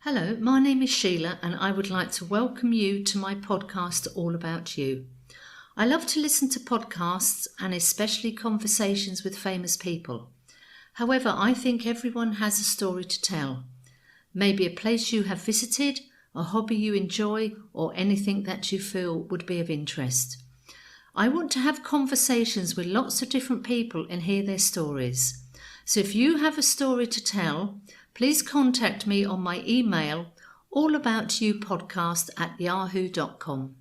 Hello, my name is Sheila and I would like to welcome you to my podcast All About You. I love to listen to podcasts and especially conversations with famous people. However, I think everyone has a story to tell. Maybe a place you have visited, a hobby you enjoy, or anything that you feel would be of interest. I want to have conversations with lots of different people and hear their stories. So if you have a story to tell, please contact me on my email allaboutyoupodcast@yahoo.com.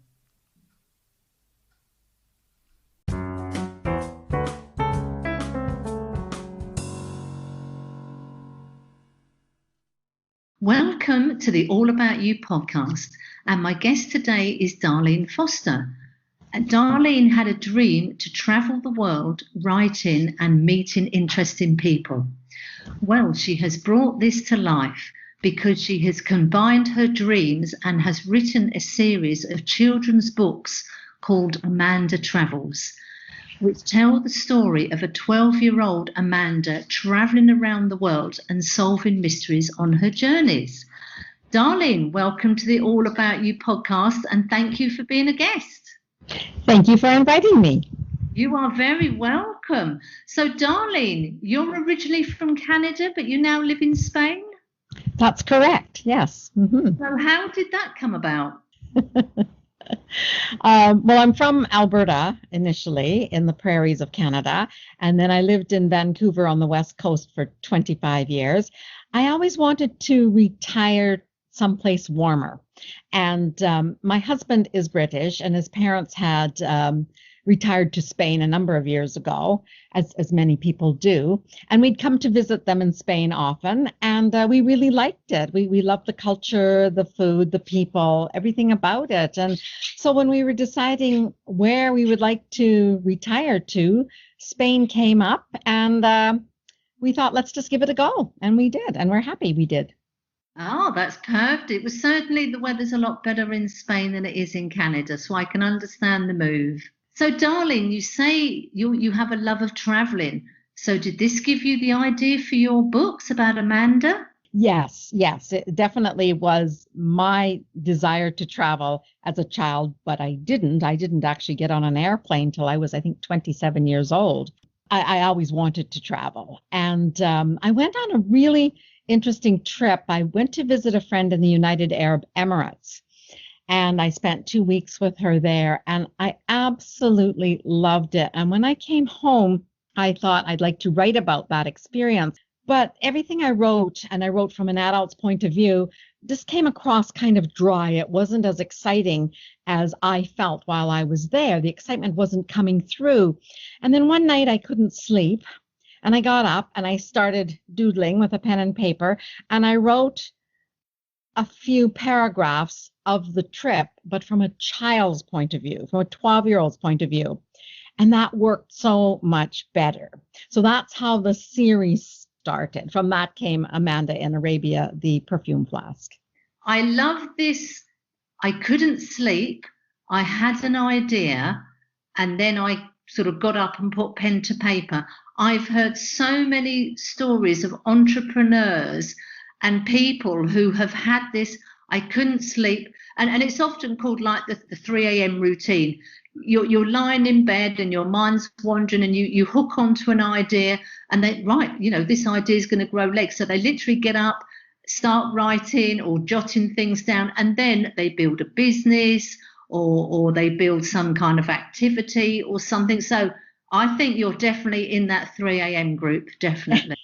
Welcome to the All About You podcast, and my guest today is Darlene Foster. Darlene had a dream to travel the world, writing and meeting interesting people. Well, she has brought this to life because she has combined her dreams and has written a series of children's books called Amanda Travels, which tell the story of a 12-year-old Amanda traveling around the world and solving mysteries on her journeys. Darlene, welcome to the All About You podcast, and thank you for being a guest. Thank you for inviting me. You are very welcome. So, Darlene, you're originally from Canada, but you now live in Spain? That's correct, yes. Mm-hmm. So how did that come about? Well, I'm from Alberta initially, in the prairies of Canada, and then I lived in Vancouver on the West Coast for 25 years. I always wanted to retire someplace warmer. And my husband is British, and his parents had retired to Spain a number of years ago, as many people do. And we'd come to visit them in Spain often, and we really liked it. We loved the culture, the food, the people, everything about it. And so when we were deciding where we would like to retire to, Spain came up, and we thought, let's just give it a go. And we did, and we're happy we did. Oh, that's perfect. It was certainly the weather's a lot better in Spain than it is in Canada, so I can understand the move. So, Darlene, you say you have a love of traveling. So did this give you the idea for your books about Amanda? Yes, it definitely was my desire to travel as a child, but I didn't actually get on an airplane till I was, I think, 27 years old. I always wanted to travel. And I went on a really interesting trip. I went to visit a friend in the United Arab Emirates, and I spent 2 weeks with her there, and I absolutely loved it. And when I came home, I thought I'd like to write about that experience. But everything I wrote, and I wrote from an adult's point of view, just came across kind of dry. It wasn't as exciting as I felt while I was there. The excitement wasn't coming through. And then one night I couldn't sleep, and I got up and I started doodling with a pen and paper, and I wrote a few paragraphs of the trip, but from a child's point of view, from a 12-year-old's point of view. And that worked so much better. So that's how the series started. From that came Amanda in Arabia, the perfume flask. I love this. I couldn't sleep. I had an idea, and then I sort of got up and put pen to paper. I've heard so many stories of entrepreneurs and people who have had this, I couldn't sleep. And it's often called like the 3 a.m. routine. You're lying in bed and your mind's wandering, and you hook onto an idea, and this idea is going to grow legs. So they literally get up, start writing or jotting things down, and then they build a business or they build some kind of activity or something. So I think you're definitely in that 3 a.m. group, definitely.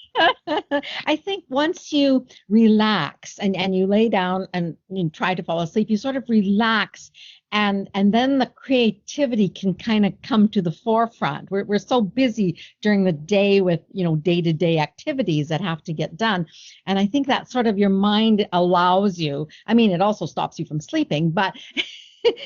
I think once you relax and you lay down and you try to fall asleep, you sort of relax, and then the creativity can kind of come to the forefront. We're so busy during the day with, day-to-day activities that have to get done. And I think that sort of your mind allows you, it also stops you from sleeping, but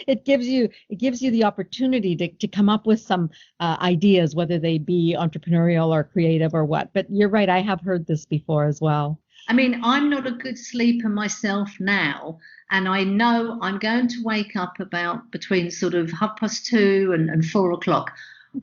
it gives you the opportunity to come up with some ideas, whether they be entrepreneurial or creative or what. But you're right, I have heard this before as well. I'm not a good sleeper myself now, and I know I'm going to wake up about between sort of 2:30 and 4 o'clock.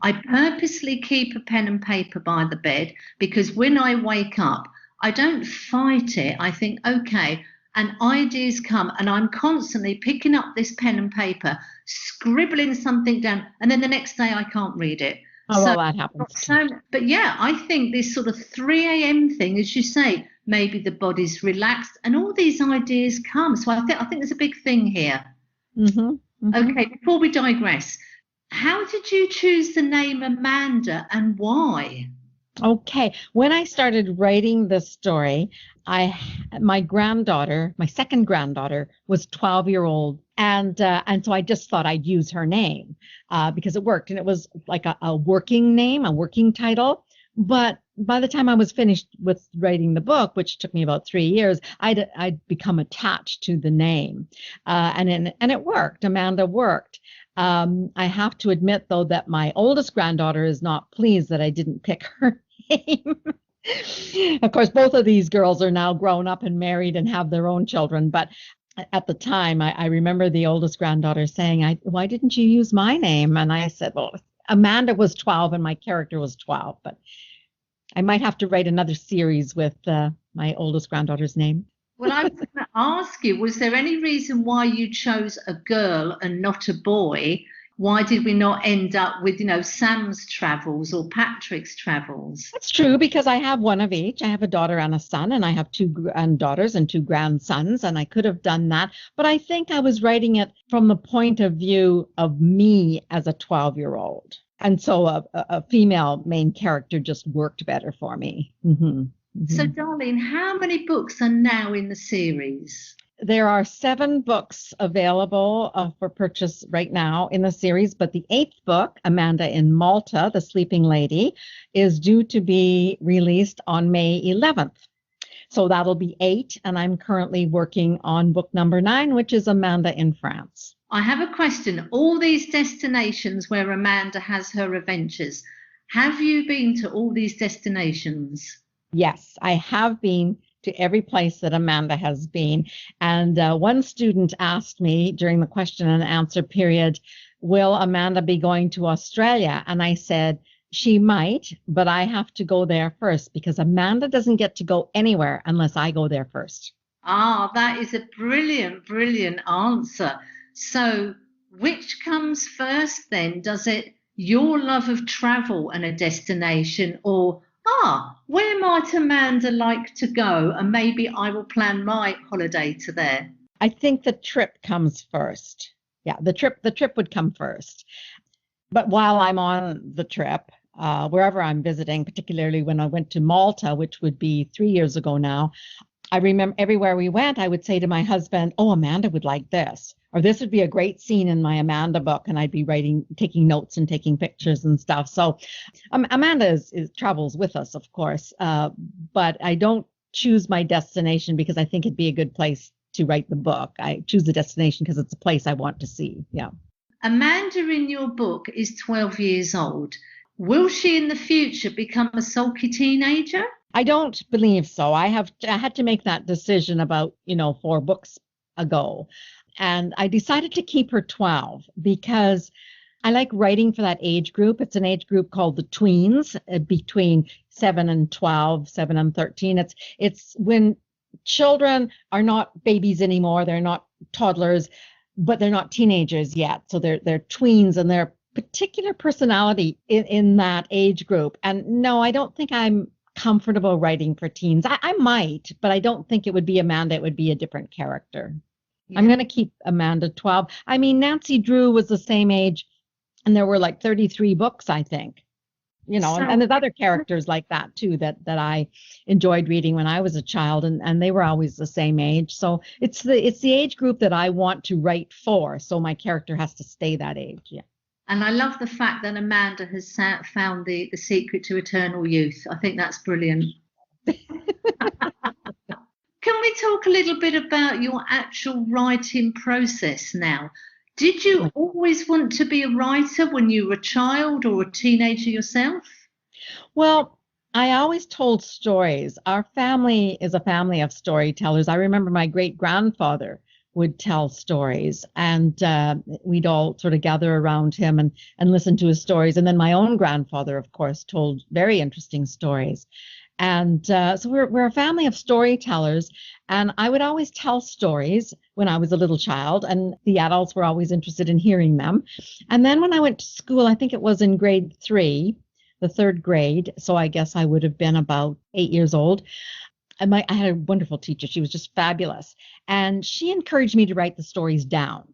I purposely keep a pen and paper by the bed because when I wake up, I don't fight it. I think, okay, and ideas come, and I'm constantly picking up this pen and paper, scribbling something down, and then the next day I can't read it. Oh, well, that happens too. But yeah, I think this sort of 3 a.m. thing, as you say, maybe the body's relaxed and all these ideas come. So I think there's a big thing here. Okay, before we digress, how did you choose the name Amanda and why? Okay, when I started writing this story, my second granddaughter, was 12-year-old, and so I just thought I'd use her name because it worked, and it was like a working name, a working title. But by the time I was finished with writing the book, which took me about 3 years, I'd become attached to the name, and it worked. Amanda worked. I have to admit, though, that my oldest granddaughter is not pleased that I didn't pick her name. Of course, both of these girls are now grown up and married and have their own children. But at the time, I remember the oldest granddaughter saying, why didn't you use my name? And I said, well, Amanda was 12 and my character was 12. But I might have to write another series with my oldest granddaughter's name. Well, I was going to ask you, was there any reason why you chose a girl and not a boy? Why did we not end up with, Sam's travels or Patrick's travels? That's true, because I have one of each. I have a daughter and a son, and I have 2 granddaughters and 2 grandsons, and I could have done that. But I think I was writing it from the point of view of me as a 12-year-old. And so a female main character just worked better for me. So, Darlene, how many books are now in the series? There are 7 books available for purchase right now in the series, but the 8th book, Amanda in Malta, The Sleeping Lady, is due to be released on May 11th. So that'll be 8, and I'm currently working on book number 9, which is Amanda in France. I have a question. All these destinations where Amanda has her adventures, have you been to all these destinations? Yes, I have been to every place that Amanda has been. And one student asked me during the question and answer period, will Amanda be going to Australia? And I said, she might, but I have to go there first, because Amanda doesn't get to go anywhere unless I go there first. Ah, that is a brilliant, brilliant answer. So which comes first then? Does it your love of travel and a destination, or where might Amanda like to go, and maybe I will plan my holiday to there? I think the trip comes first. Yeah, the trip would come first. But while I'm on the trip, wherever I'm visiting, particularly when I went to Malta, which would be 3 years ago now, I remember everywhere we went, I would say to my husband, oh, Amanda would like this, or this would be a great scene in my Amanda book. And I'd be taking notes and taking pictures and stuff. So Amanda travels with us, of course, but I don't choose my destination because I think it'd be a good place to write the book. I choose the destination because it's a place I want to see. Yeah. Amanda in your book is 12 years old. Will she in the future become a sulky teenager? I don't believe so. I had to make that decision about, 4 books ago. And I decided to keep her 12 because I like writing for that age group. It's an age group called the tweens, between 7 and 12, 7 and 13. It's when children are not babies anymore. They're not toddlers, but they're not teenagers yet. So they're tweens, and they're particular personality in that age group. And no, I don't think I'm comfortable writing for teens. I might, but I don't think it would be Amanda. It would be a different character. Yeah. I'm going to keep Amanda 12. I mean, Nancy Drew was the same age, and there were like 33 books, I think. And there's other characters like that too that I enjoyed reading when I was a child, and they were always the same age. So it's the age group that I want to write for. So my character has to stay that age. Yeah. And I love the fact that Amanda has found the secret to eternal youth. I think that's brilliant. Can we talk a little bit about your actual writing process now? Did you always want to be a writer when you were a child or a teenager yourself? Well, I always told stories. Our family is a family of storytellers. I remember my great-grandfather would tell stories, and we'd all sort of gather around him and listen to his stories. And then my own grandfather, of course, told very interesting stories. And so we're a family of storytellers. And I would always tell stories when I was a little child, and the adults were always interested in hearing them. And then when I went to school, I think it was in grade 3, the 3rd grade. So I guess I would have been about 8 years old. And I had a wonderful teacher. She was just fabulous. And she encouraged me to write the stories down.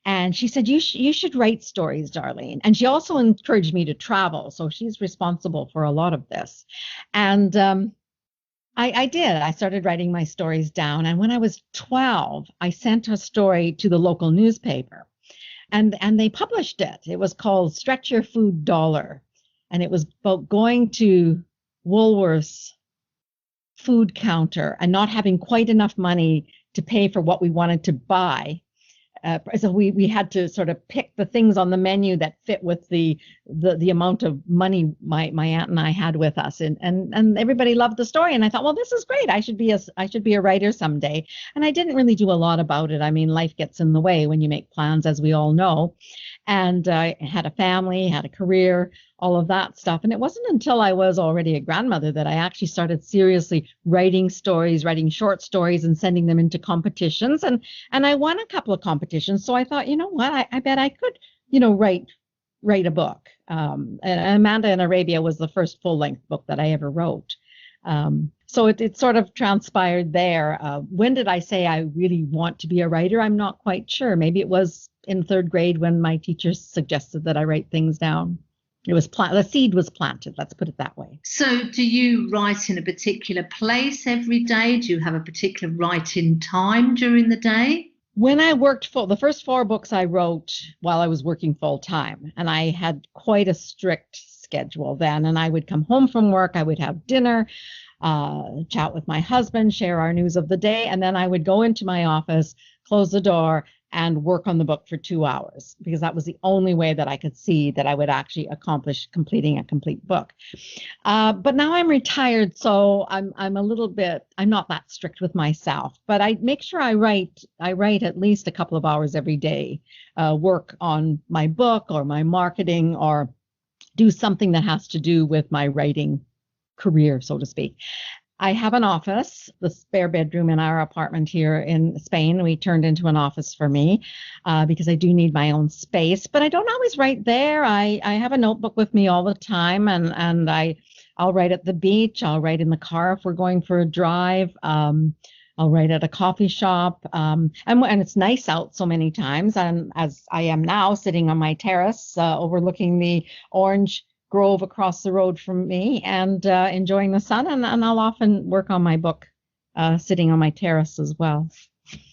And she said, you should write stories, Darlene. And she also encouraged me to travel. So she's responsible for a lot of this. And I did. I started writing my stories down. And when I was 12, I sent a story to the local newspaper. And they published it. It was called Stretch Your Food Dollar. And it was about going to Woolworth's food counter and not having quite enough money to pay for what we wanted to buy. So we had to sort of pick the things on the menu that fit with the amount of money my aunt and I had with us, and everybody loved the story. And I thought, well, this is great. I should be a writer someday. And I didn't really do a lot about it. I mean, life gets in the way when you make plans, as we all know. And I had a family, had a career, all of that stuff. And it wasn't until I was already a grandmother that I actually started seriously writing stories, writing short stories and sending them into competitions. And I won a couple of competitions. So I thought, you know what, I bet I could, write a book. And Amanda in Arabia was the first full-length book that I ever wrote. So it sort of transpired there. When did I say I really want to be a writer? I'm not quite sure. Maybe it was in 3rd grade when my teacher suggested that I write things down. It was the seed was planted. Let's put it that way. So do you write in a particular place every day? Do you have a particular writing time during the day? When I worked the first 4 books I wrote while I was working full time, and I had quite a strict schedule then. And I would come home from work, I would have dinner, chat with my husband, share our news of the day, and then I would go into my office, close the door, and work on the book for 2 hours, because that was the only way that I could see that I would actually accomplish completing a complete book. But now I'm retired, so I'm not that strict with myself, but I make sure I write at least a couple of hours every day, work on my book or my marketing, or do something that has to do with my writing career, so to speak. I have an office, the spare bedroom in our apartment here in Spain. We turned into an office for me because I do need my own space, but I don't always write there. I have a notebook with me all the time, and I'll write at the beach. I'll write in the car if we're going for a drive. I'll write at a coffee shop. And it's nice out so many times. And as I am now sitting on my terrace overlooking the orange grove across the road from me and enjoying the sun, and I'll often work on my book sitting on my terrace as well.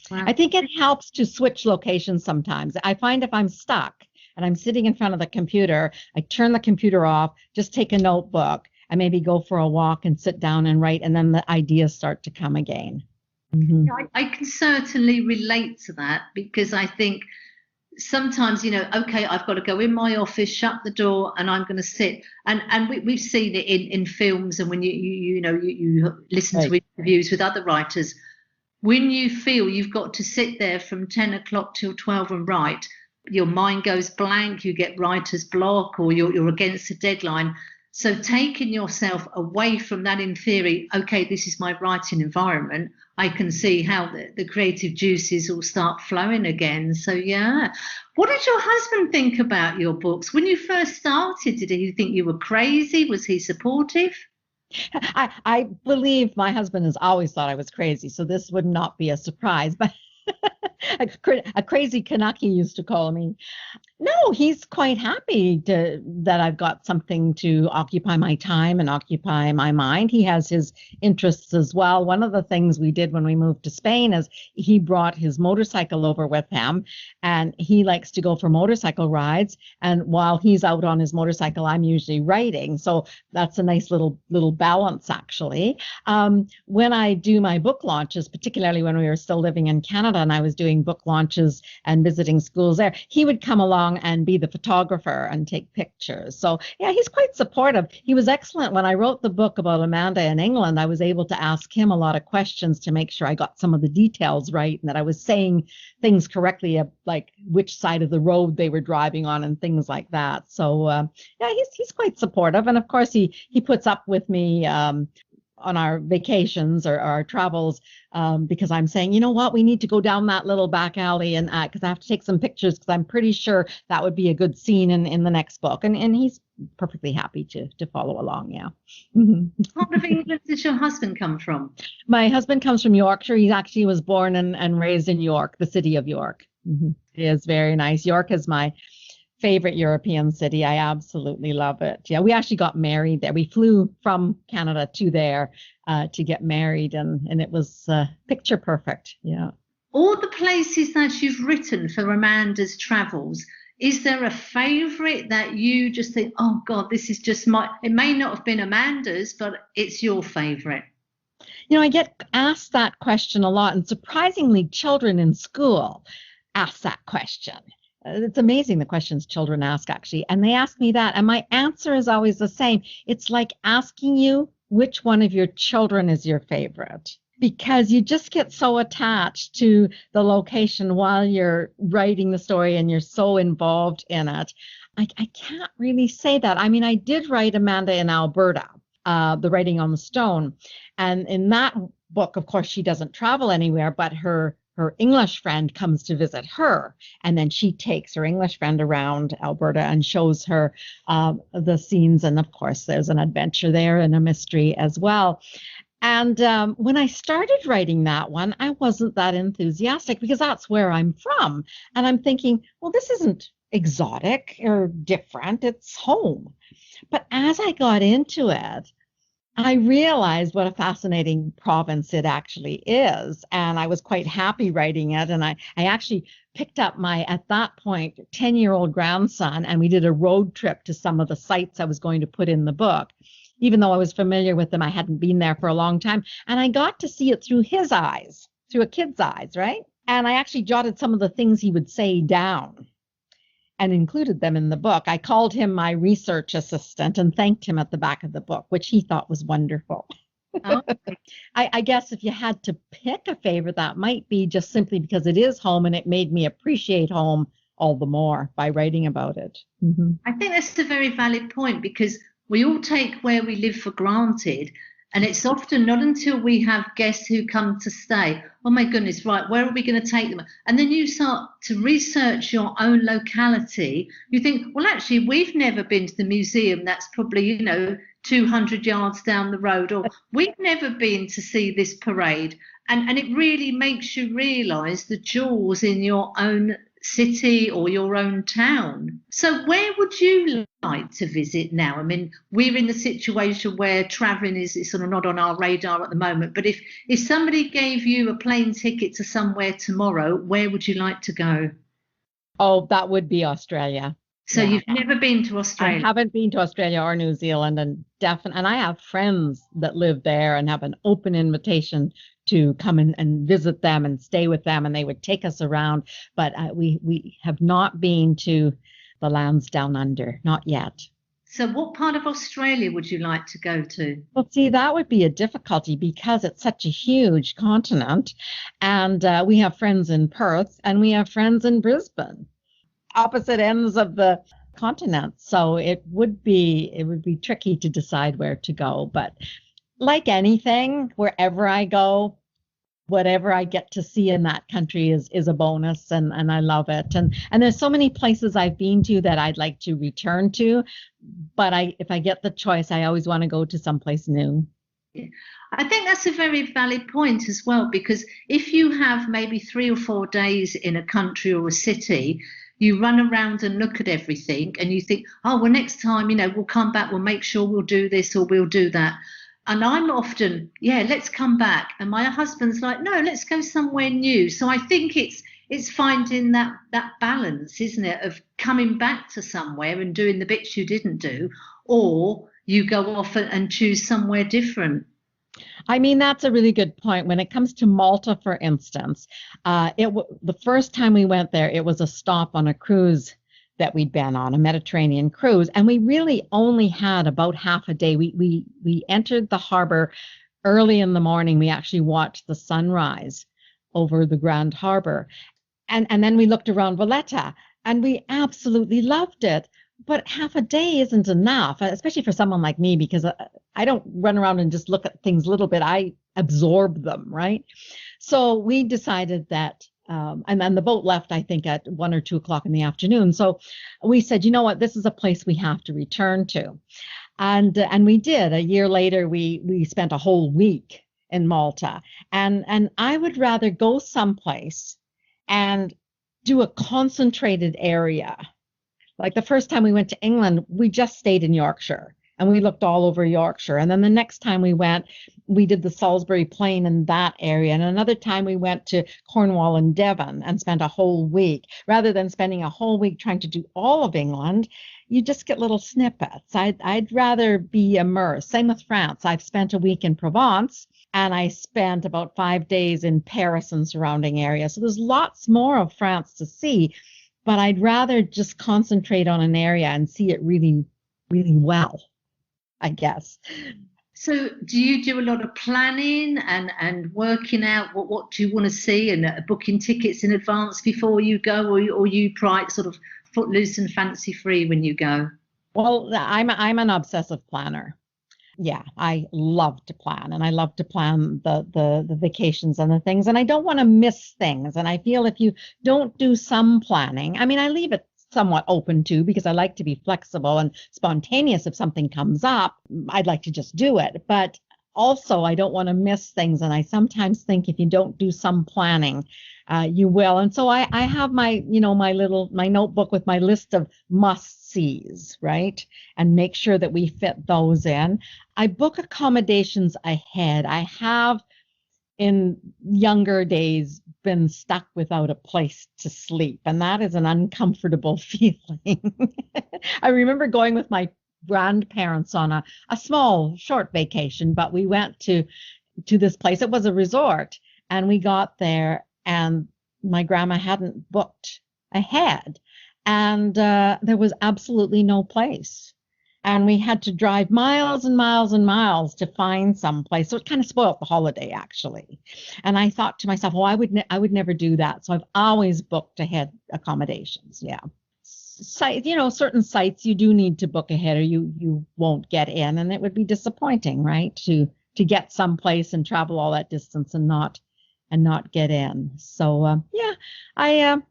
Wow. I think it helps to switch locations sometimes. I find if I'm stuck and I'm sitting in front of the computer, I turn the computer off, just take a notebook, and maybe go for a walk and sit down and write, and then the ideas start to come again. Mm-hmm. I can certainly relate to that, because I think sometimes, okay, I've got to go in my office, shut the door, and I'm going to sit. And we've seen it in films, and when you listen to interviews with other writers, when you feel you've got to sit there from 10 o'clock till 12 and write, your mind goes blank, you get writer's block, or you're against a deadline. So taking yourself away from that, in theory, okay, this is my writing environment, I can see how the creative juices will start flowing again. So, yeah. What did your husband think about your books? When you first started, did he think you were crazy? Was he supportive? I believe my husband has always thought I was crazy, so this would not be a surprise. But a crazy Canuck, he used to call me. No, he's quite happy that I've got something to occupy my time and occupy my mind. He has his interests as well. One of the things we did when we moved to Spain is he brought his motorcycle over with him, and he likes to go for motorcycle rides. And while he's out on his motorcycle, I'm usually writing. So that's a nice little balance, actually. When I do my book launches, particularly when we were still living in Canada and I was doing book launches and visiting schools there, he would come along along and be the photographer and take pictures. So yeah, he's quite supportive. He was excellent. When I wrote the book about Amanda in England, I was able to ask him a lot of questions to make sure I got some of the details right and that I was saying things correctly, like which side of the road they were driving on and things like that. So yeah, he's quite supportive. And of course, he puts up with me on our vacations or our travels, because I'm saying, you know what, we need to go down that little back alley and because I have to take some pictures because I'm pretty sure that would be a good scene in the next book. And he's perfectly happy to follow along. Yeah. What part of England does your husband come from? My husband comes from Yorkshire. He actually was born and raised in York, the city of York. It is very nice. York is my favorite European city. I absolutely love it. Yeah, we actually got married there. We flew from Canada to there to get married, and it was picture perfect. Yeah. All the places that you've written for Amanda's travels, is there a favorite that you just think, oh God, this is just it may not have been Amanda's, but it's your favorite? You know, I get asked that question a lot, and surprisingly, children in school ask that question. It's amazing the questions children ask, actually. And they ask me that. And my answer is always the same. It's like asking you which one of your children is your favorite, because you just get so attached to the location while you're writing the story and you're so involved in it. I can't really say that. I mean, I did write Amanda in Alberta, the Writing on the Stone. And in that book, of course, she doesn't travel anywhere, but her English friend comes to visit her, and then she takes her English friend around Alberta and shows her the scenes. And of course, there's an adventure there and a mystery as well. And when I started writing that one, I wasn't that enthusiastic because that's where I'm from. And I'm thinking, well, this isn't exotic or different. It's home. But as I got into it, I realized what a fascinating province it actually is. And I was quite happy writing it. And I actually picked up my, at that point, 10-year-old grandson, and we did a road trip to some of the sites I was going to put in the book. Even though I was familiar with them, I hadn't been there for a long time. And I got to see it through his eyes, through a kid's eyes, right? And I actually jotted some of the things he would say down and included them in the book. I called him my research assistant and thanked him at the back of the book, which he thought was wonderful. Oh. I guess if you had to pick a favorite, that might be just simply because it is home and it made me appreciate home all the more by writing about it. Mm-hmm. I think that's a very valid point, because we all take where we live for granted. And it's often not until we have guests who come to stay, oh my goodness, right, where are we going to take them? And then you start to research your own locality. You think, well, actually, we've never been to the museum that's probably, 200 yards down the road, or we've never been to see this parade. And it really makes you realise the jewels in your own city or your own town. So where would you like to visit now? I mean, we're in the situation where travelling is sort of not on our radar at the moment, but if somebody gave you a plane ticket to somewhere tomorrow, where would you like to go? Oh, that would be Australia. So yeah. You've never been to Australia? I haven't been to Australia or New Zealand, and I have friends that live there and have an open invitation to come in and visit them and stay with them, and they would take us around. But we have not been to the lands down under, not yet. So what part of Australia would you like to go to? Well, see, that would be a difficulty because it's such a huge continent, and we have friends in Perth and we have friends in Brisbane, opposite ends of the continent. So it would be tricky to decide where to go. But like anything, wherever I go, whatever I get to see in that country is a bonus, and I love it. And there's so many places I've been to that I'd like to return to, but if I get the choice, I always want to go to someplace new. I think that's a very valid point as well, because if you have maybe 3 or 4 days in a country or a city, you run around and look at everything and you think, oh, well, next time, we'll come back, we'll make sure we'll do this or we'll do that. And I'm often, let's come back. And my husband's like, no, let's go somewhere new. So I think it's finding that balance, isn't it, of coming back to somewhere and doing the bits you didn't do, or you go off and choose somewhere different. I mean, that's a really good point. When it comes to Malta, for instance, the first time we went there, it was a stop on a cruise that we'd been on, a Mediterranean cruise. And we really only had about half a day. We entered the harbor early in the morning. We actually watched the sunrise over the Grand Harbor. And then we looked around Valletta, and we absolutely loved it. But half a day isn't enough, especially for someone like me, because I don't run around and just look at things a little bit. I absorb them, right? So we decided that, and then the boat left, I think, at 1 or 2 o'clock in the afternoon. So we said, you know what, this is a place we have to return to. And we did. A year later, we spent a whole week in Malta. And I would rather go someplace and do a concentrated area. Like the first time we went to England, we just stayed in Yorkshire and we looked all over Yorkshire. And then the next time we went, we did the Salisbury Plain in that area. And another time we went to Cornwall and Devon and spent a whole week. Rather than spending a whole week trying to do all of England, you just get little snippets. I'd rather be immersed. Same with France. I've spent a week in Provence and I spent about 5 days in Paris and surrounding areas. So there's lots more of France to see. But I'd rather just concentrate on an area and see it really, really well, I guess. So do you do a lot of planning and working out what do you want to see and booking tickets in advance before you go, or you sort of footloose and fancy free when you go? Well, I'm an obsessive planner. Yeah, I love to plan, and I love to plan the vacations and the things, and I don't want to miss things. And I feel if you don't do some planning, I mean, I leave it somewhat open too, because I like to be flexible and spontaneous. If something comes up, I'd like to just do it. But also, I don't want to miss things. And I sometimes think if you don't do some planning, you will. And so I have my notebook with my list of must-sees, right? And make sure that we fit those in. I book accommodations ahead. I have in younger days been stuck without a place to sleep, and that is an uncomfortable feeling. I remember going with my grandparents on a small, short vacation, but we went to this place. It was a resort, and we got there, and my grandma hadn't booked ahead, and there was absolutely no place. And we had to drive miles and miles and miles to find some place. So it kind of spoiled the holiday, actually. And I thought to myself, well, I would never do that. So I've always booked ahead accommodations. Yeah. Certain sites you do need to book ahead or you won't get in. And it would be disappointing, right? To get someplace and travel all that distance and not get in. So, I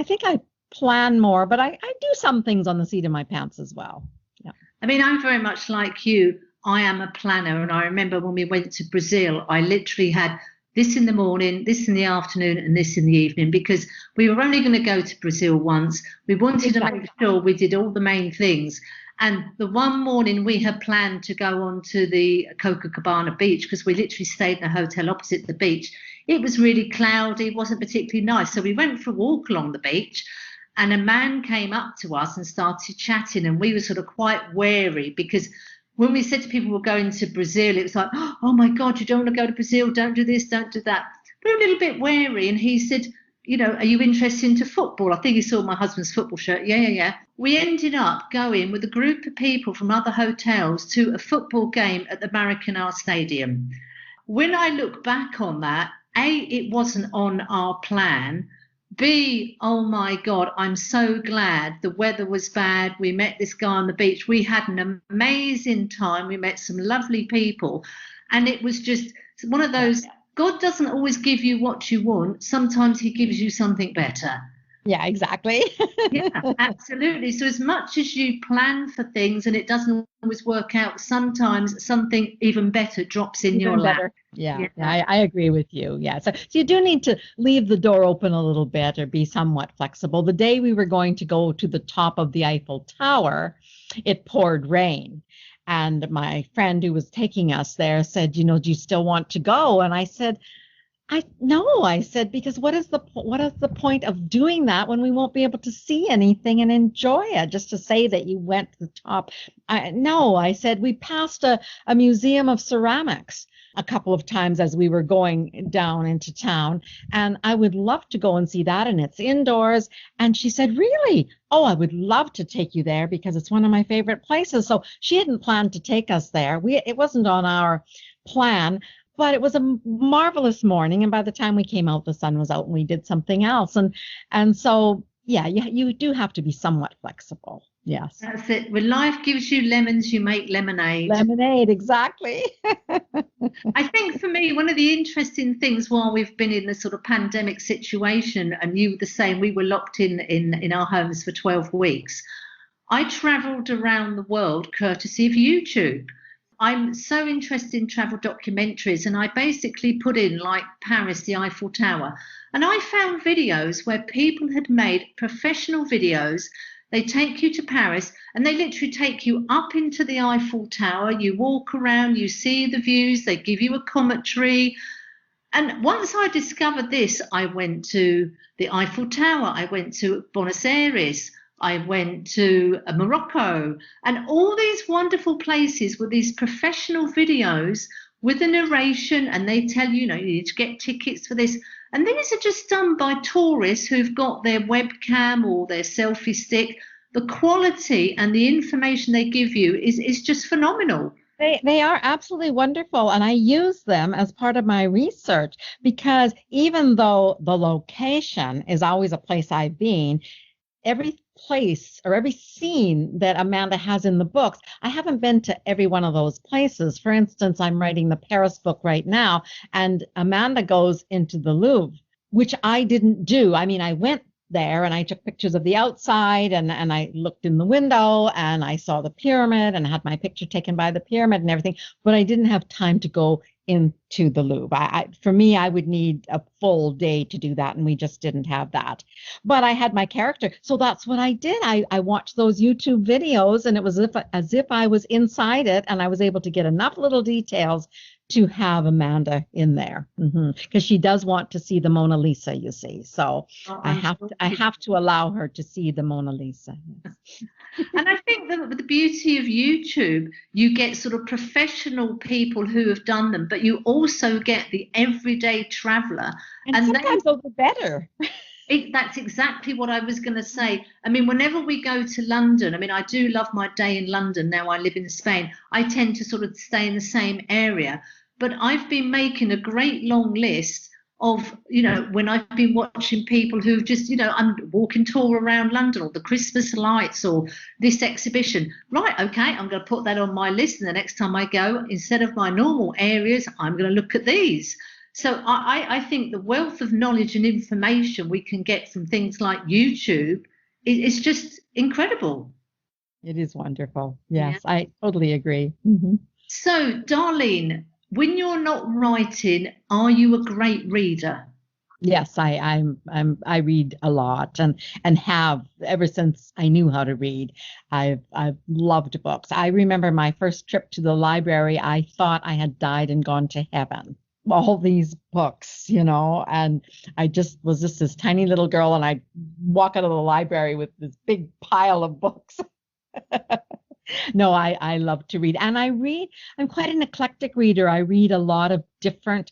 think I plan more, but I do some things on the seat of my pants as well. Yeah. I mean, I'm very much like you. I am a planner. And I remember when we went to Brazil, I literally had this in the morning, this in the afternoon, and this in the evening, because we were only going to go to Brazil once. We wanted to make sure we did all the main things. And the one morning we had planned to go on to the Copacabana beach, because we literally stayed in a hotel opposite the beach. It was really cloudy, wasn't particularly nice. So we went for a walk along the beach. And a man came up to us and started chatting, and we were sort of quite wary because when we said to people we're going to Brazil, it was like, oh my God, you don't want to go to Brazil, don't do this, don't do that. We were a little bit wary, and he said, are you interested into football? I think he saw my husband's football shirt. Yeah. We ended up going with a group of people from other hotels to a football game at the Maracanã Stadium. When I look back on that, A, it wasn't on our plan. B, oh my God, I'm so glad the weather was bad. We met this guy on the beach. We had an amazing time. We met some lovely people. And it was just one of those, God doesn't always give you what you want. Sometimes he gives you something better. Yeah, exactly. Yeah, absolutely. So as much as you plan for things and it doesn't always work out, sometimes something even better drops in your lap. Yeah. I agree with you. Yeah. So you do need to leave the door open a little bit or be somewhat flexible. The day we were going to go to the top of the Eiffel Tower, it poured rain. And my friend who was taking us there said, do you still want to go? And I said, I said, because what is the point of doing that when we won't be able to see anything and enjoy it? Just to say that you went to the top. I said, we passed a museum of ceramics. a couple of times as we were going down into town. And I would love to go and see that. And it's indoors. And she said, really? Oh, I would love to take you there because it's one of my favorite places. So she hadn't planned to take us there. It wasn't on our plan, but it was a marvelous morning. And by the time we came out, the sun was out and we did something else. And so, yeah, you do have to be somewhat flexible. Yes. That's it. When life gives you lemons, you make lemonade. Lemonade, exactly. I think for me, one of the interesting things while we've been in the sort of pandemic situation, and you were the same, we were locked in our homes for 12 weeks. I traveled around the world courtesy of YouTube. I'm so interested in travel documentaries, and I basically put in like Paris, the Eiffel Tower, and I found videos where people had made professional videos. They take you to Paris and they literally take you up into the Eiffel Tower. You walk around, you see the views, they give you a commentary. And once I discovered this, I went to the Eiffel Tower, I went to Buenos Aires, I went to Morocco, and all these wonderful places with these professional videos with a narration, and they tell you, you need to get tickets for this. And these are just done by tourists who've got their webcam or their selfie stick. The quality and the information they give you is just phenomenal. They are absolutely wonderful. And I use them as part of my research because even though the location is always a place I've been, every place or every scene that Amanda has in the books, I haven't been to every one of those places. For instance, I'm writing the Paris book right now, and Amanda goes into the Louvre, which I didn't do. I mean, I went there and I took pictures of the outside and I looked in the window and I saw the pyramid and had my picture taken by the pyramid and everything, but I didn't have time to go into the Louvre. For me, I would need a full day to do that, and we just didn't have that. But I had my character, so that's what I did. I watched those YouTube videos, and it was as if I was inside it, and I was able to get enough little details to have Amanda in there, because she does want to see the Mona Lisa, you see. So I have to allow her to see the Mona Lisa. And I think that the beauty of YouTube, you get sort of professional people who have done them, but you also get the everyday traveler. And sometimes those are better. That's exactly what I was going to say. I mean, whenever we go to London, I mean, I do love my day in London. Now I live in Spain. I tend to sort of stay in the same area. But I've been making a great long list of, when I've been watching people who've just, I'm walking tour around London or the Christmas lights or this exhibition. Right, okay, I'm going to put that on my list. And the next time I go, instead of my normal areas, I'm going to look at these. So I think the wealth of knowledge and information we can get from things like YouTube is just incredible. It is wonderful. Yes, yeah. I totally agree. Mm-hmm. So, Darlene, when you're not writing, are you a great reader? Yes, I read a lot and have ever since I knew how to read. I've loved books. I remember my first trip to the library. I thought I had died and gone to heaven. All these books, and I just was just this tiny little girl, and I'd walk out of the library with this big pile of books. No, I love to read, and I'm quite an eclectic reader. I read a lot of different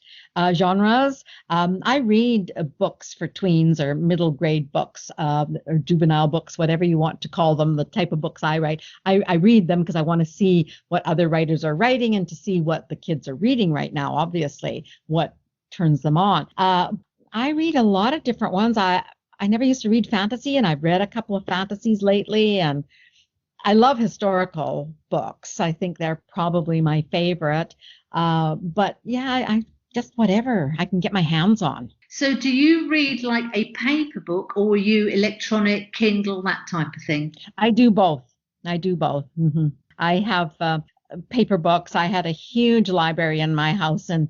genres. I read books for tweens or middle grade books, or juvenile books, whatever you want to call them, the type of books I write. I read them because I want to see what other writers are writing and to see what the kids are reading right now, obviously, what turns them on. I read a lot of different ones. I never used to read fantasy, and I've read a couple of fantasies lately, and I love historical books. I think they're probably my favorite. But yeah, I just whatever I can get my hands on. So do you read like a paper book, or are you electronic, Kindle, that type of thing? I do both. Mm-hmm. I have paper books. I had a huge library in my house in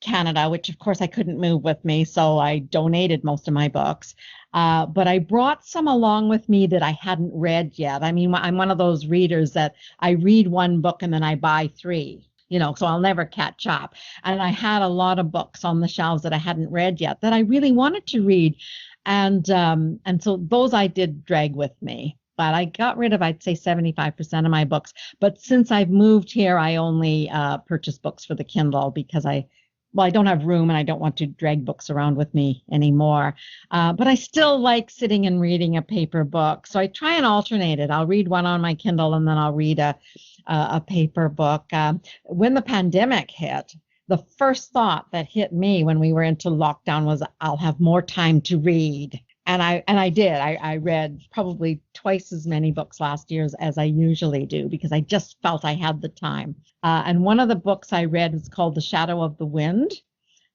Canada, which of course I couldn't move with me, so I donated most of my books. But I brought some along with me that I hadn't read yet. I mean, I'm one of those readers that I read one book and then I buy three, so I'll never catch up. And I had a lot of books on the shelves that I hadn't read yet that I really wanted to read. And so those I did drag with me. but I got rid of, I'd say 75% of my books. But since I've moved here, I only purchase books for the Kindle because I don't have room and I don't want to drag books around with me anymore. But I still like sitting and reading a paper book. So I try and alternate it. I'll read one on my Kindle and then I'll read a paper book. When the pandemic hit, the first thought that hit me when we were into lockdown was I'll have more time to read. And I did. I read probably twice as many books last year as I usually do because I just felt I had the time. And one of the books I read was called The Shadow of the Wind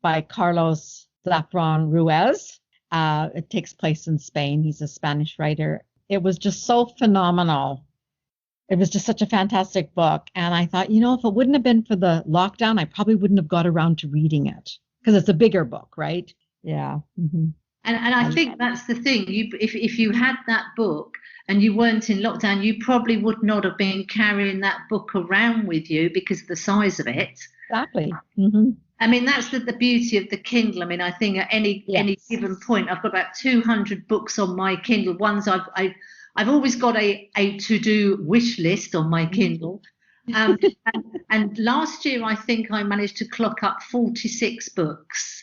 by Carlos Zafran Ruiz. It takes place in Spain. He's a Spanish writer. It was just so phenomenal. It was just such a fantastic book. And I thought, if it wouldn't have been for the lockdown, I probably wouldn't have got around to reading it because it's a bigger book, right? Yeah. Mm-hmm. And I think that's the thing. If you had that book and you weren't in lockdown, you probably would not have been carrying that book around with you because of the size of it. Exactly. Mm-hmm. I mean, that's the beauty of the Kindle. I mean, I think at any given point, I've got about 200 books on my Kindle. Ones I've always got a to-do wish list on my Kindle. And last year, I think I managed to clock up 46 books.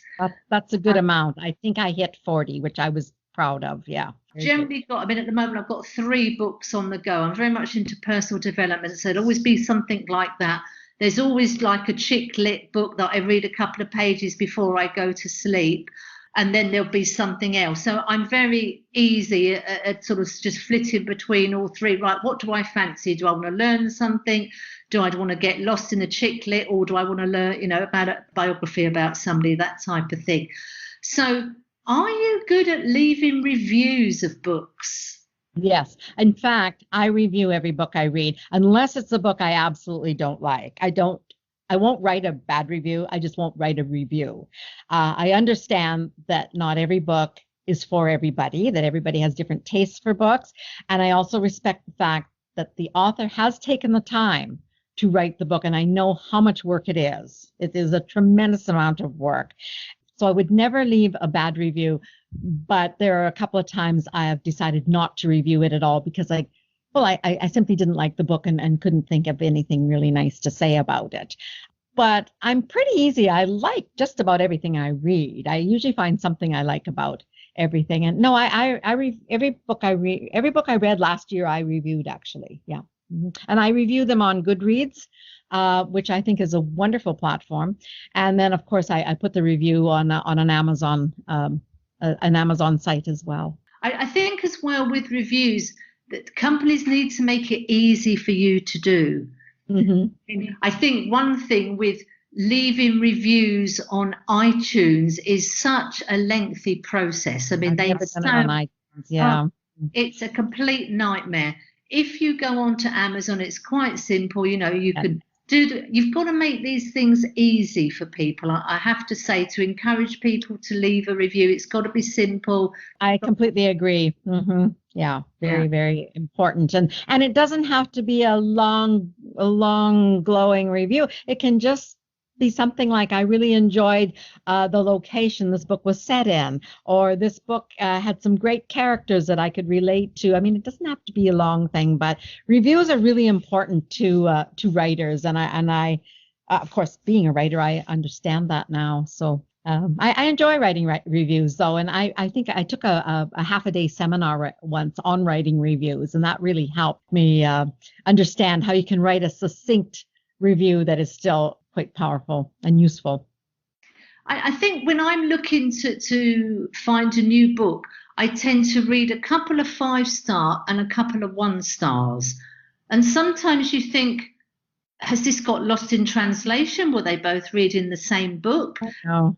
That's a good amount. I think I hit 40, which I was proud of. Yeah. Generally at the moment, I've got 3 books on the go. I'm very much into personal development. So it'd always be something like that. There's always like a chick lit book that I read a couple of pages before I go to sleep. And then there'll be something else. So I'm very easy at sort of just flitting between all 3. Right, what do I fancy? Do I want to learn something? Do I want to get lost in a chick lit, or do I want to learn, about a biography about somebody, that type of thing? So are you good at leaving reviews of books? Yes. In fact, I review every book I read, unless it's a book I absolutely don't like. I won't write a bad review. I just won't write a review. I understand that not every book is for everybody, that everybody has different tastes for books. And I also respect the fact that the author has taken the time to write the book. And I know how much work it is. It is a tremendous amount of work. So I would never leave a bad review. But there are a couple of times I have decided not to review it at all because I simply didn't like the book and couldn't think of anything really nice to say about it. But I'm pretty easy. I like just about everything I read. I usually find something I like about everything. And no, every book I read last year, I reviewed actually. Yeah. Mm-hmm. And I review them on Goodreads, which I think is a wonderful platform. And then, of course, I put the review on an Amazon site as well. I think as well with reviews that companies need to make it easy for you to do. Mm-hmm. I think one thing with leaving reviews on iTunes is such a lengthy process. I mean, I've never done it on iTunes. Yeah. It's a complete nightmare. If you go on to Amazon, it's quite simple. You've got to make these things easy for people. I have to say, to encourage people to leave a review, it's got to be simple. I completely agree. Mm-hmm. Yeah, very, very important. And it doesn't have to be a long, glowing review. It can just be something like, I really enjoyed the location this book was set in, or this book had some great characters that I could relate to. I mean, it doesn't have to be a long thing, but reviews are really important to writers. And I, of course, being a writer, I understand that now. So I enjoy writing reviews, though. And I think I took a half-a-day seminar once on writing reviews, and that really helped me understand how you can write a succinct review that is still quite powerful and useful. I think when I'm looking to find a new book, I tend to read a couple of 5-star and a couple of 1-stars. And sometimes you think, has this got lost in translation? Were they both reading the same book? No.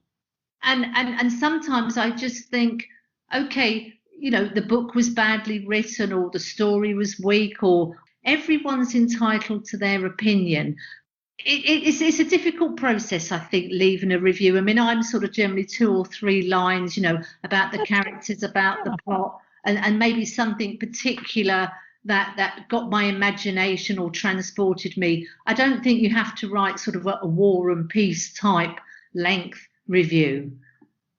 And sometimes I just think, okay, the book was badly written, or the story was weak, or everyone's entitled to their opinion. It's a difficult process, I think, leaving a review. I mean, I'm sort of generally 2 or 3 lines, about the characters, about the plot, and maybe something particular that got my imagination or transported me. I don't think you have to write sort of a War and Peace type length review.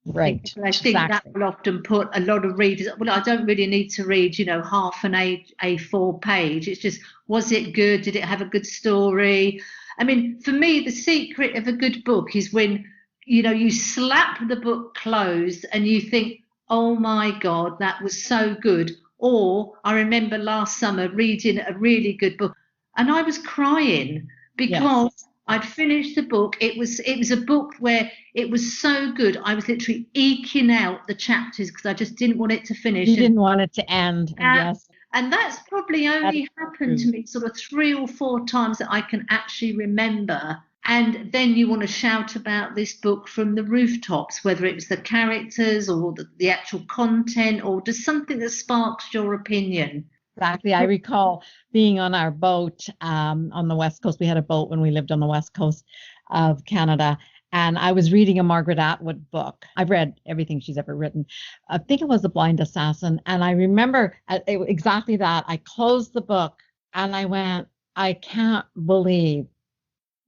Right. I think that Exactly. will often put a lot of readers, well, I don't really need to read, half an A4 page. It's just, was it good? Did it have a good story? I mean, for me, the secret of a good book is when, you slap the book closed and you think, oh my God, that was so good. Or I remember last summer reading a really good book and I was crying because Yes. I'd finished the book. It was a book where it was so good. I was literally eking out the chapters because I just didn't want it to finish. You didn't want it to end. And Uh, yes, and that's probably that is only so happened to true. me sort of 3 or 4 times that I can actually remember. And then you want to shout about this book from the rooftops, whether it was the characters or the actual content or just something that sparks your opinion. Exactly. I recall being on our boat on the West Coast. We had a boat when we lived on the West Coast of Canada. And I was reading a Margaret Atwood book. I've read everything she's ever written. I think it was The Blind Assassin. And I remember exactly that. I closed the book and I went, I can't believe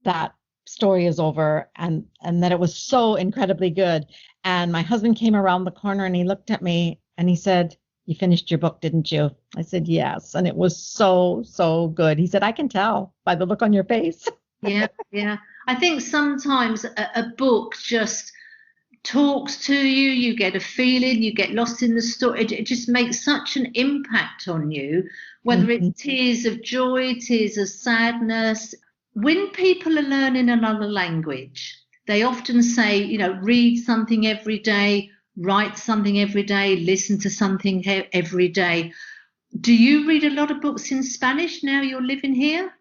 that story is over and that it was so incredibly good. And my husband came around the corner and he looked at me and he said, you finished your book, didn't you? I said, yes. And it was so, so good. He said, I can tell by the look on your face. Yeah, yeah. I think sometimes a book just talks to you, you get a feeling, you get lost in the story. It just makes such an impact on you, whether it's Mhm. tears of joy, tears of sadness. When people are learning another language, they often say, read something every day, write something every day, listen to something every day. Do you read a lot of books in Spanish now you're living here?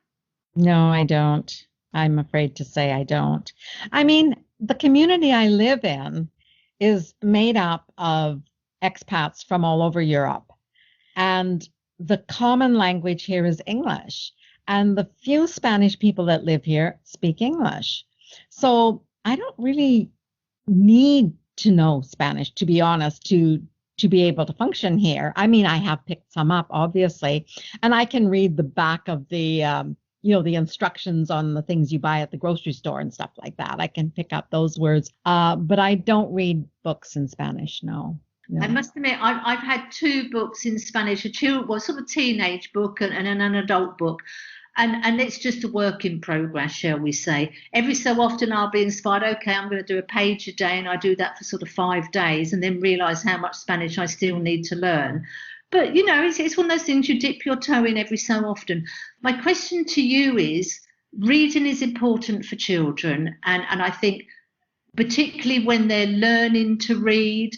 No, I don't. I'm afraid to say I don't. I mean, the community I live in is made up of expats from all over Europe. And the common language here is English. And the few Spanish people that live here speak English. So I don't really need to know Spanish, to be honest, to be able to function here. I mean, I have picked some up, obviously, and I can read the back of the instructions on the things you buy at the grocery store and stuff like that. I can pick up those words, but I don't read books in Spanish. No, I no. must admit, I've had 2 books in Spanish, sort of an book and an adult book. And it's just a work in progress, shall we say. Every so often I'll be inspired, okay, I'm going to do a page a day, and I do that for sort of 5 days and then realize how much Spanish I still need to learn. But, it's one of those things you dip your toe in every so often. My question to you is, reading is important for children. And I think particularly when they're learning to read,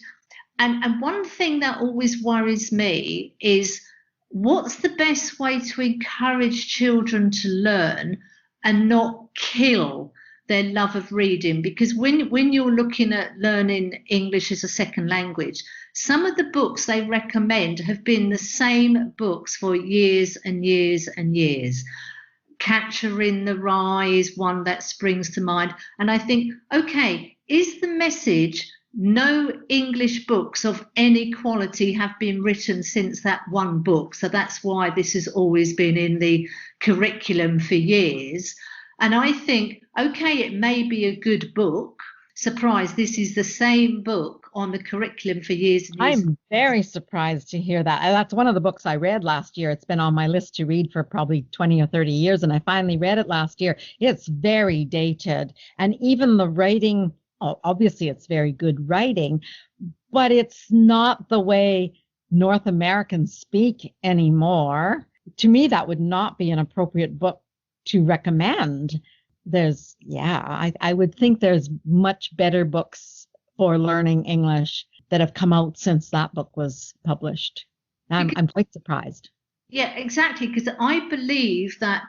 and one thing that always worries me is what's the best way to encourage children to learn and not kill their love of reading? Because when you're looking at learning English as a second language, some of the books they recommend have been the same books for years and years and years. Catcher in the Rye is one that springs to mind. And I think, okay, is the message no English books of any quality have been written since that one book? So that's why this has always been in the curriculum for years. And I think, okay, it may be a good book. Surprise, this is the same book on the curriculum for years and years. I'm very surprised to hear that. That's one of the books I read last year. It's been on my list to read for probably 20 or 30 years, and I finally read it last year. It's very dated. And even the writing, obviously, it's very good writing, but it's not the way North Americans speak anymore. To me, that would not be an appropriate book to recommend. I would think there's much better books for learning English that have come out since that book was published. I'm quite surprised. Yeah, exactly. Because I believe that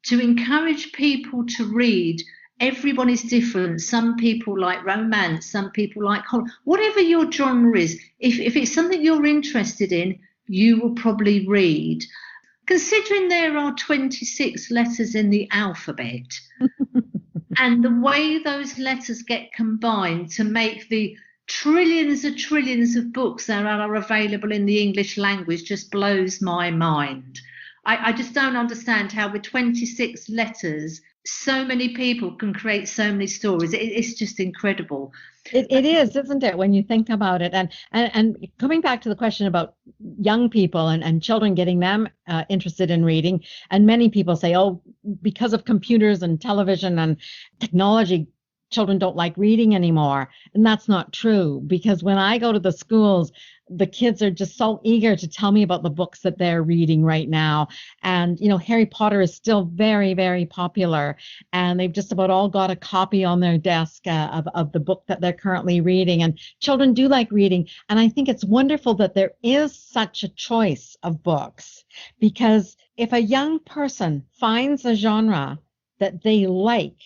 to encourage people to read, everyone is different. Some people like romance, some people like horror. Whatever your genre is, if it's something you're interested in, you will probably read. Considering there are 26 letters in the alphabet, and the way those letters get combined to make the trillions of books that are available in the English language just blows my mind. I just don't understand how with 26 letters so many people can create so many stories. It's just incredible. It is, isn't it, when you think about it? And coming back to the question about young people and children, getting them interested in reading, and many people say, oh, because of computers and television and technology, children don't like reading anymore. And that's not true, because when I go to the schools, the kids are just so eager to tell me about the books that they're reading right now. And, Harry Potter is still very, very popular. And they've just about all got a copy on their desk of the book that they're currently reading. And children do like reading. And I think it's wonderful that there is such a choice of books, because if a young person finds a genre that they like,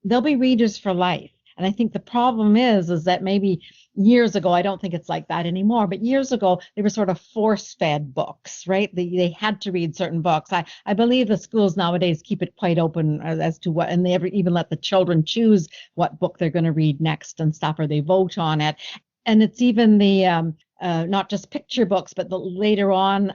they'll be readers for life. And I think the problem is that maybe years ago, I don't think it's like that anymore, but years ago, they were sort of force-fed books, right? They had to read certain books. I believe the schools nowadays keep it quite open as to what, and they even let the children choose what book they're going to read next and stuff, or they vote on it. And it's even the not just picture books, but the later on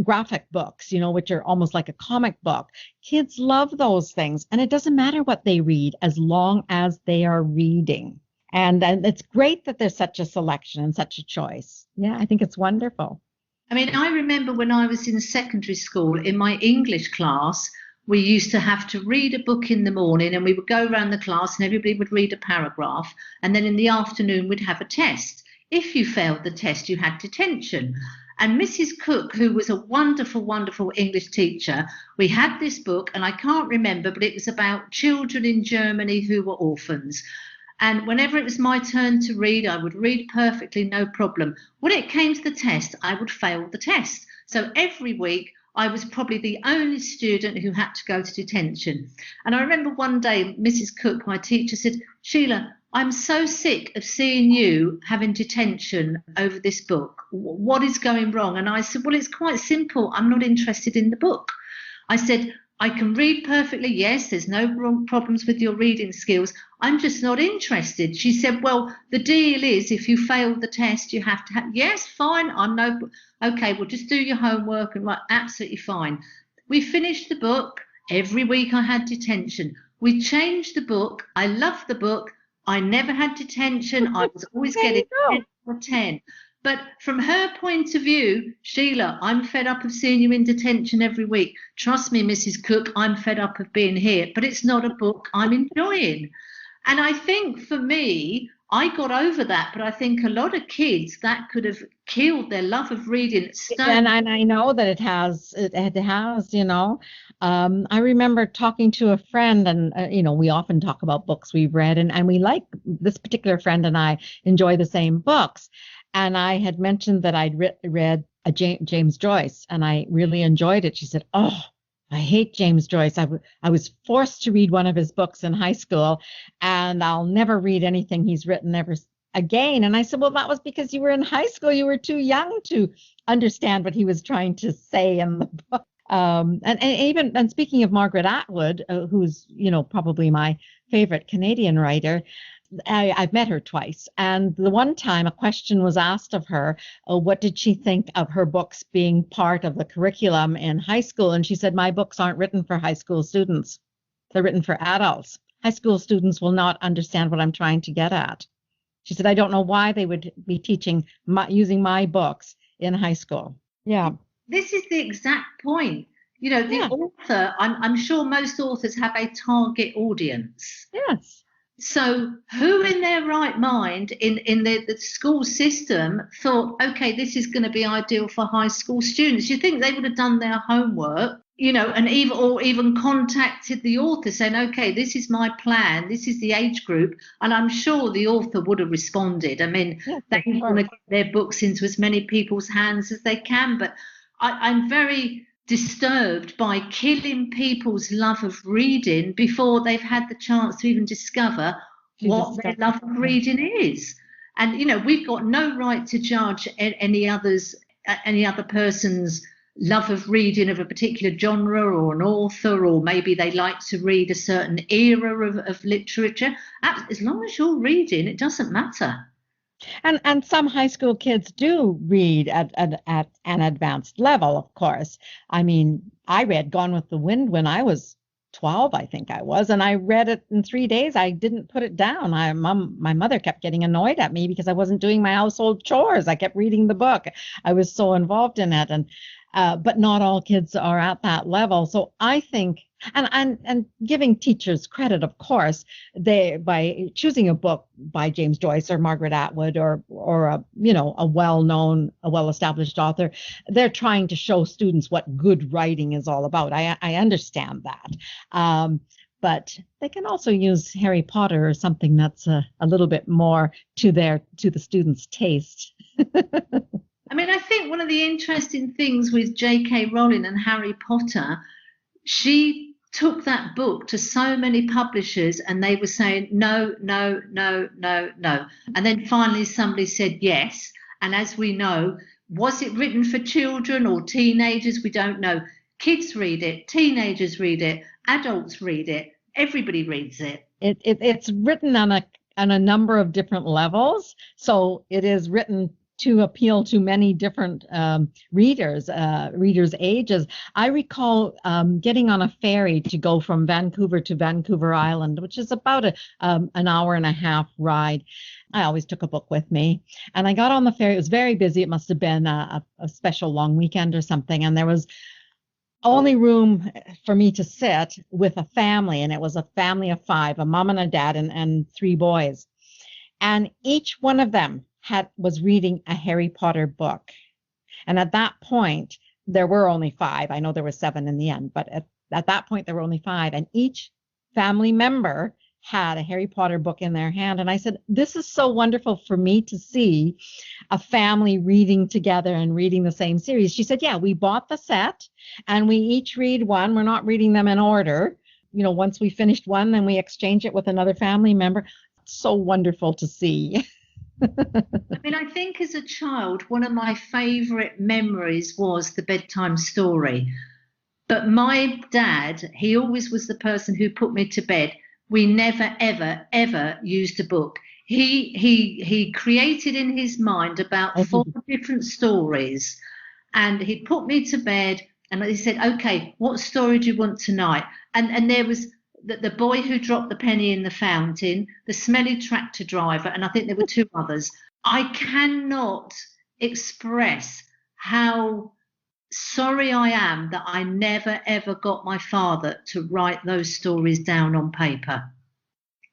graphic books, which are almost like a comic book. Kids love those things. And it doesn't matter what they read as long as they are reading. And it's great that there's such a selection and such a choice. Yeah, I think it's wonderful. I mean, I remember when I was in secondary school, in my English class, we used to have to read a book in the morning, and we would go around the class and everybody would read a paragraph. And then in the afternoon, we'd have a test. If you failed the test, you had detention. And Mrs. Cook, who was a wonderful, wonderful English teacher, we had this book, and I can't remember, but it was about children in Germany who were orphans. And whenever it was my turn to read, I would read perfectly, no problem. When it came to the test, I would fail the test. So every week, I was probably the only student who had to go to detention. And I remember one day, Mrs. Cook, my teacher, said, Sheila, I'm so sick of seeing you having detention over this book. What is going wrong? And I said, well, it's quite simple. I'm not interested in the book. I said, I can read perfectly. Yes, there's no problems with your reading skills. I'm just not interested. She said, well, the deal is if you fail the test, you have to have, yes, fine. Okay, well, just do your homework and absolutely fine. We finished the book. Every week I had detention. We changed the book. I loved the book. I never had detention. I was always getting 10 or 10. But from her point of view, Sheila, I'm fed up of seeing you in detention every week. Trust me, Mrs. Cook, I'm fed up of being here. But it's not a book I'm enjoying. And I think for me, I got over that. But I think a lot of kids, that could have killed their love of reading. And I know that it has, I remember talking to a friend, and, we often talk about books we've read, and we like, this particular friend and I enjoy the same books. And I had mentioned that I'd read James Joyce, and I really enjoyed it. She said, oh, I hate James Joyce. I was forced to read one of his books in high school, and I'll never read anything he's written ever again. And I said, well, that was because you were in high school. You were too young to understand what he was trying to say in the book. And speaking of Margaret Atwood, who's, probably my favorite Canadian writer, I've met her twice. And the one time a question was asked of her, what did she think of her books being part of the curriculum in high school? And she said, my books aren't written for high school students. They're written for adults. High school students will not understand what I'm trying to get at. She said, I don't know why they would be teaching using my books in high school. Yeah. This is the exact point. The author, I'm sure most authors have a target audience. Yes. So who in their right mind in the school system thought, okay, this is going to be ideal for high school students? You think they would have done their homework, and even contacted the author saying, okay, this is my plan, this is the age group, and I'm sure the author would have responded. I mean, they want to get their books into as many people's hands as they can, but I'm very disturbed by killing people's love of reading before they've had the chance to even discover what their love of reading is. And we've got no right to judge any other person's love of reading of a particular genre or an author, or maybe they like to read a certain era of literature. As long as you're reading, it doesn't matter. And some high school kids do read at an advanced level, of course. I mean, I read Gone with the Wind when I was 12, I think I was, and I read it in 3 days. I didn't put it down. My mother kept getting annoyed at me because I wasn't doing my household chores. I kept reading the book. I was so involved in it, and but not all kids are at that level. So I think, and giving teachers credit, of course, they by choosing a book by James Joyce or Margaret Atwood or a a well-known, a well-established author, they're trying to show students what good writing is all about. I understand that. But they can also use Harry Potter or something that's a little bit more to the students' taste. I mean, I think one of the interesting things with J.K. Rowling and Harry Potter, she took that book to so many publishers and they were saying, no, no, no, no, no. And then finally somebody said yes. And as we know, was it written for children or teenagers? We don't know. Kids read it, teenagers read it, adults read it, everybody reads it. It's written on a number of different levels. So it is written to appeal to many different readers' ages. I recall getting on a ferry to go from Vancouver to Vancouver Island, which is about an hour and a half ride. I always took a book with me. And I got on the ferry. It was very busy. It must have been a special long weekend or something. And there was only room for me to sit with a family. And it was a family of 5, a mom and a dad and 3 boys. And each one of them was reading a Harry Potter book. And at that point, there were only 5. I know there were 7 in the end, but at that point, there were only 5. And each family member had a Harry Potter book in their hand. And I said, this is so wonderful for me to see a family reading together and reading the same series. She said, yeah, we bought the set and we each read one. We're not reading them in order. Once we finished one, then we exchange it with another family member. So wonderful to see. I mean, I think as a child, one of my favorite memories was the bedtime story. But my dad, he always was the person who put me to bed. We never, ever, ever used a book. He created in his mind about 4 different stories, and he'd put me to bed and he said, okay, what story do you want tonight? And there was the boy who dropped the penny in the fountain, the smelly tractor driver, and I think there were 2 others. I cannot express how sorry I am that I never, ever got my father to write those stories down on paper.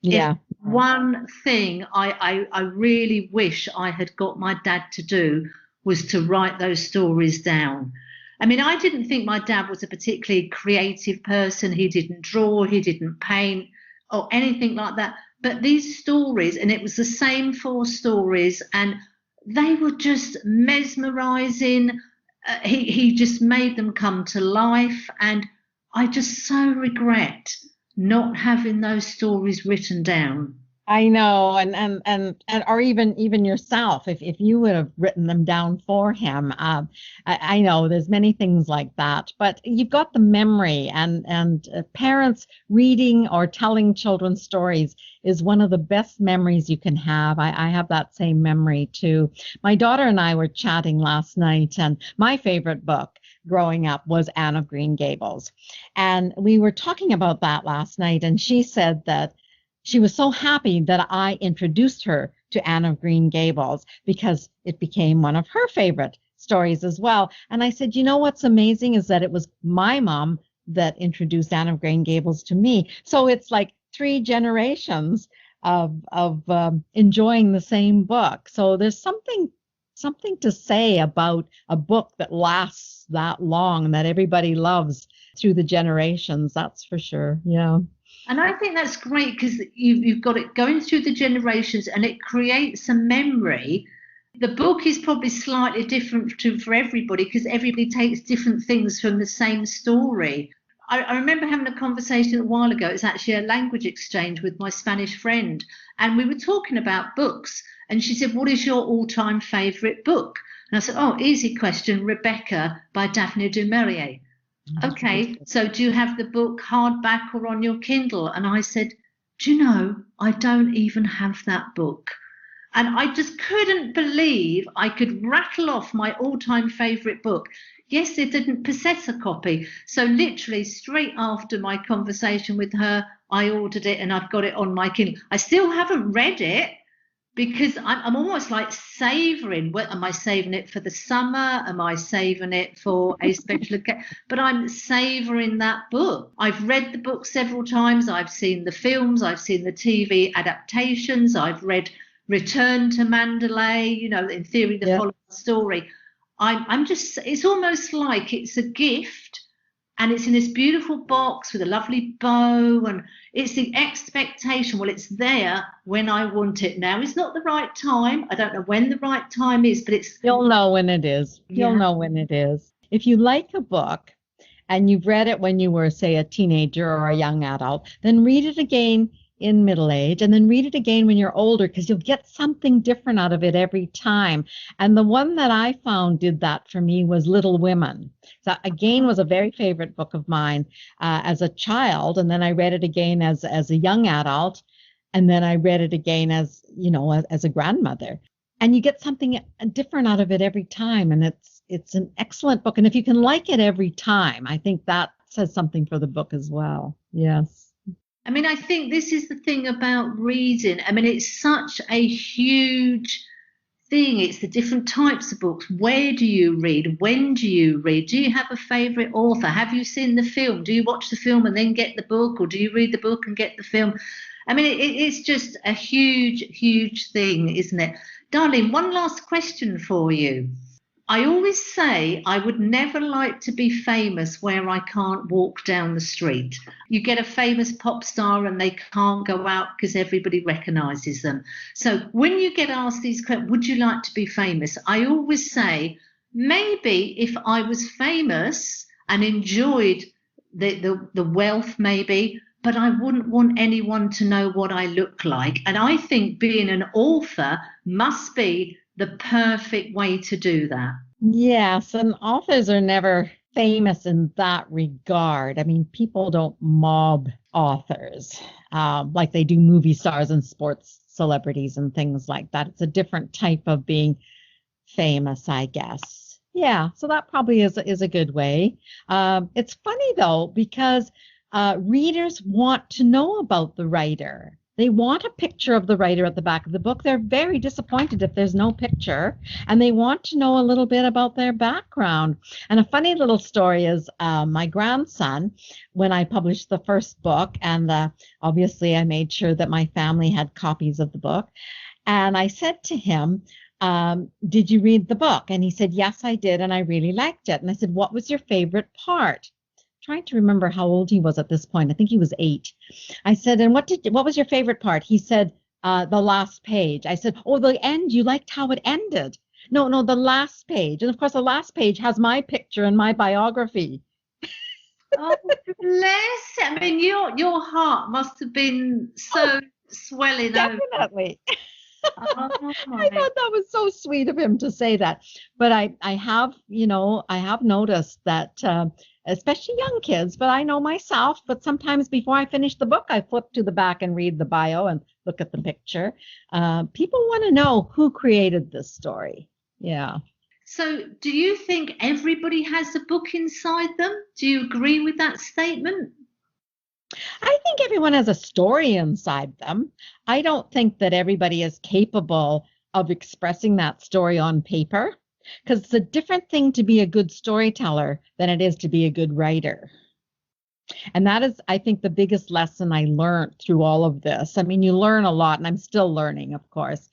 Yeah. If one thing I really wish I had got my dad to do was to write those stories down. I mean, I didn't think my dad was a particularly creative person. He didn't draw, he didn't paint or anything like that. But these stories, and it was the same 4 stories, and they were just mesmerizing. He just made them come to life. And I just so regret not having those stories written down. I know, and or even yourself, if you would have written them down for him. I know there's many things like that, but you've got the memory, and parents reading or telling children stories is one of the best memories you can have. I have that same memory too. My daughter and I were chatting last night, and my favorite book growing up was Anne of Green Gables, and we were talking about that last night, and she said that she was so happy that I introduced her to Anne of Green Gables because it became one of her favorite stories as well. And I said, what's amazing is that it was my mom that introduced Anne of Green Gables to me. So it's like 3 generations of enjoying the same book. So there's something to say about a book that lasts that long, that everybody loves through the generations. That's for sure. Yeah. And I think that's great because you've got it going through the generations and it creates a memory. The book is probably slightly different for everybody because everybody takes different things from the same story. I remember having a conversation a while ago. It's actually a language exchange with my Spanish friend. And we were talking about books. And she said, what is your all-time favourite book? And I said, easy question, Rebecca by Daphne du Maurier. Okay, so do you have the book hardback or on your Kindle? And I said, do you know, I don't even have that book. And I just couldn't believe I could rattle off my all-time favourite book. Yes, it didn't possess a copy. So literally straight after my conversation with her, I ordered it and I've got it on my Kindle. I still haven't read it because I'm almost like savouring. What, am I saving it for the summer? Am I saving it for a special occasion? But I'm savouring that book. I've read the book several times. I've seen the films. I've seen the TV adaptations. I've read Return to Mandalay, you know, in theory, the following story. I'm just, it's almost like it's a gift and it's in this beautiful box with a lovely bow, and it's the expectation. Well, it's there when I want it. Now it's not the right time. I don't know when the right time is, but it's. You'll know when it is. You'll Yeah. know when it is. If you like a book and you've read it when you were, say, a teenager or a young adult, then read it again in middle age, and then read it again when you're older, because you'll get something different out of it every time. And the one that I found did that for me was Little Women. So again, was a very favorite book of mine as a child, and then I read it again as a young adult, and then I read it again as, you know, as a grandmother. And you get something different out of it every time, and it's an excellent book. And if you can like it every time, I think that says something for the book as well. Yes. I mean, I think this is the thing about reading. I mean, it's such a huge thing. It's the different types of books. Where do you read? When do you read? Do you have a favourite author? Have you seen the film? Do you watch the film and then get the book, or do you read the book and get the film? I mean, it's just a huge, huge thing, isn't it? Darlene, one last question for you. I always say I would never like to be famous where I can't walk down the street. You get a famous pop star and they can't go out because everybody recognises them. So when you get asked these questions, would you like to be famous? I always say, maybe if I was famous and enjoyed the wealth, maybe, but I wouldn't want anyone to know what I look like. And I think being an author must be the perfect way to do that. Yes, and authors are never famous in that regard. I mean, people don't mob authors like they do movie stars and sports celebrities and things like that. It's a different type of being famous, I guess. Yeah, so that probably is a good way. It's funny though, because readers want to know about the writer. They want a picture of the writer at the back of the book. They're very disappointed if there's no picture, and they want to know a little bit about their background. And a funny little story is my grandson, when I published the first book, and obviously I made sure that my family had copies of the book. And I said to him, did you read the book? And he said, yes, I did, and I really liked it. And I said, what was your favorite part? Trying to remember how old he was at this point. I think he was 8. I said, and what was your favorite part? He said, the last page. I said, oh, the end. You liked how it ended. No, the last page. And of course, the last page has my picture and my biography. Oh, bless. I mean, your heart must have been so swelling over. Definitely. Oh, I thought that was so sweet of him to say that. But I have noticed that, especially young kids, but I know myself, but sometimes before I finish the book, I flip to the back and read the bio and look at the picture. People want to know who created this story. Yeah. So do you think everybody has a book inside them? Do you agree with that statement? I think everyone has a story inside them. I don't think that everybody is capable of expressing that story on paper, because it's a different thing to be a good storyteller than it is to be a good writer. And that is, I think, the biggest lesson I learned through all of this. I mean, you learn a lot, and I'm still learning, of course.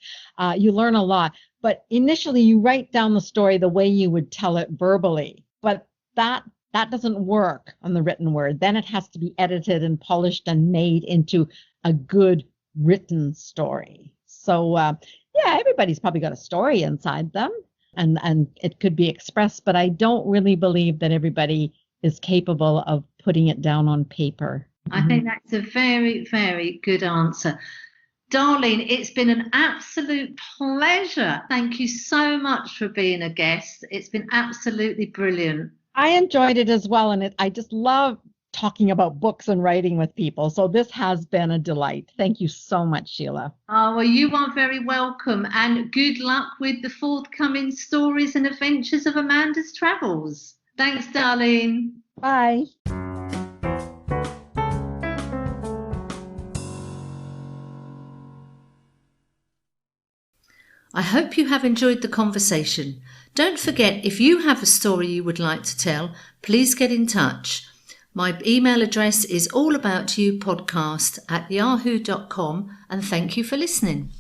You learn a lot, but initially you write down the story the way you would tell it verbally, but that doesn't work on the written word. Then it has to be edited and polished and made into a good written story. So, yeah, everybody's probably got a story inside them, and it could be expressed, but I don't really believe that everybody is capable of putting it down on paper. I think that's a very, very good answer. Darlene, it's been an absolute pleasure. Thank you so much for being a guest. It's been absolutely brilliant. I enjoyed it as well, and I just love talking about books and writing with people. So this has been a delight. Thank you so much, Sheila. Oh, well, you are very welcome, and good luck with the forthcoming stories and adventures of Amanda's travels. Thanks, Darlene. Bye. I hope you have enjoyed the conversation. Don't forget, if you have a story you would like to tell, please get in touch. My email address is allaboutyoupodcast@yahoo.com, and thank you for listening.